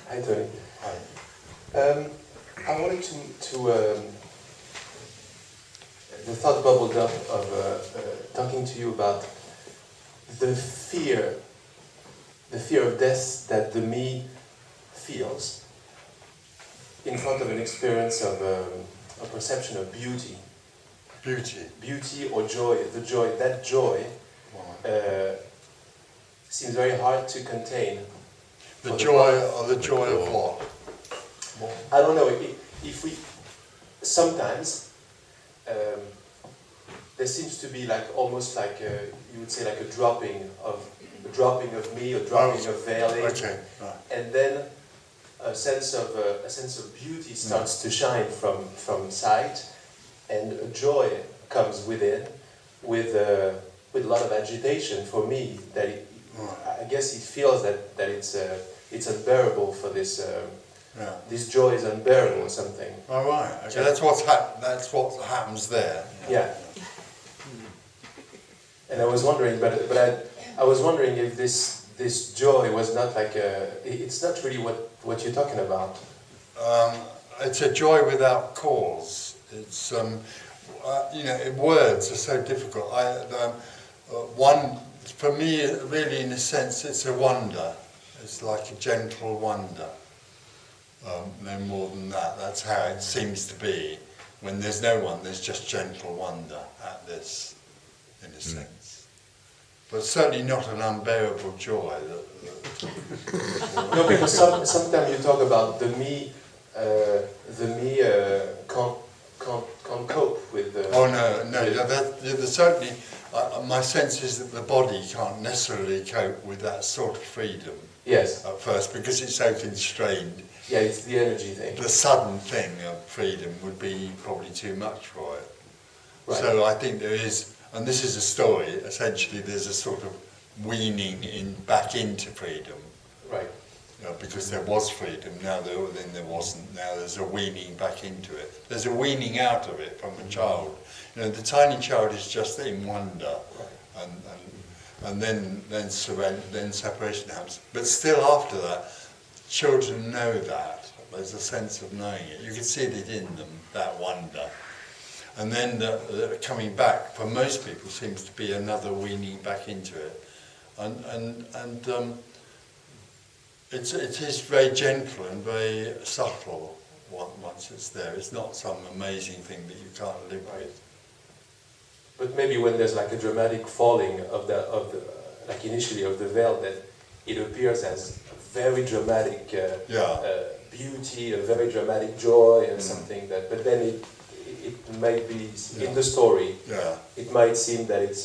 Hi, Tony. Hi. I wanted the thought bubbled up of talking to you about the fear of death that the me feels in front of an experience of a perception of beauty. Beauty or joy. That joy seems very hard to contain. The joy of what? I don't know. If we sometimes there seems to be almost like you would say like a dropping of me, a dropping of veiling, okay, right. And then a sense of beauty starts to shine from sight, and a joy comes within with a lot of agitation for me. That I guess it feels that it's unbearable for this. This joy is unbearable or something. Oh right. Okay. That's what happens there. Yeah. And I was wondering, but I was wondering if this joy was not like it's not really what you're talking about. It's a joy without cause. It's words are so difficult. For me, really, in a sense, it's a wonder. It's like a gentle wonder. No more than that. That's how it seems to be. When there's no one, there's just gentle wonder at this, in a sense. But certainly not an unbearable joy. No, because sometimes you talk about the me can't cope with. Certainly. My sense is that the body can't necessarily cope with that sort of freedom. Yes. At first, because it's so constrained. Yeah, it's the energy thing. The sudden thing of freedom would be probably too much for it. Right. So I think there is, and this is a story, essentially there's a sort of weaning back into freedom. Right. Because there was freedom, then there wasn't. Now there's a weaning back into it. There's a weaning out of it from a child. The tiny child is just in wonder, right. and then separation happens. But still after that, children know that. There's a sense of knowing it. You can see it in them, that wonder. And then the coming back, for most people, seems to be another weaning back into it. It is very gentle and very subtle once it's there. It's not some amazing thing that you can't live with. But maybe when there's like a dramatic falling of the initially of the veil, that it appears as a very dramatic beauty, a very dramatic joy, and something that. But then it might be in the story. Yeah. It might seem that it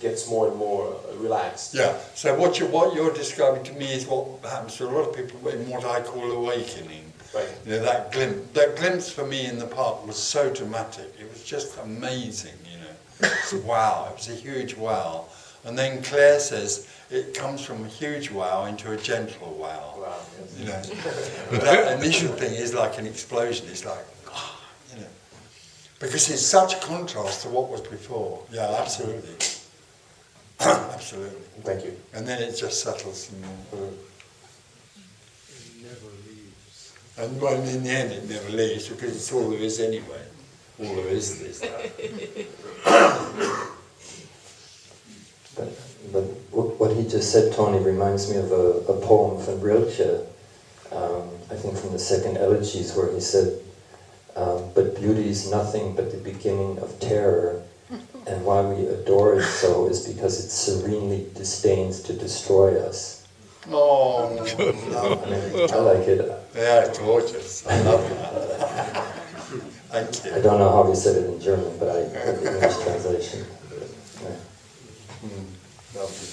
gets more and more relaxed. Yeah. So what you're describing to me is what happens to a lot of people in what I call awakening. Right. That glimpse for me in the park was so dramatic. It was just amazing. Wow, it was a huge wow. And then Claire says it comes from a huge wow into a gentle wow. Wow, yes. But that initial thing is like an explosion. It's like, because it's such a contrast to what was before. Yeah, absolutely. Absolutely. Thank you. And then it just settles some more. It never leaves. And well, in the end it never leaves because it's all there is anyway. All there is that. But what he just said, Tony, reminds me of a poem from Rilke, I think from the second Elegies, where he said, but beauty is nothing but the beginning of terror, and why we adore it so is because it serenely disdains to destroy us. Oh, I like it. Yeah, gorgeous. I love that. Thank you. I don't know how he said it in German, but I heard the English translation. Yeah. Lovely.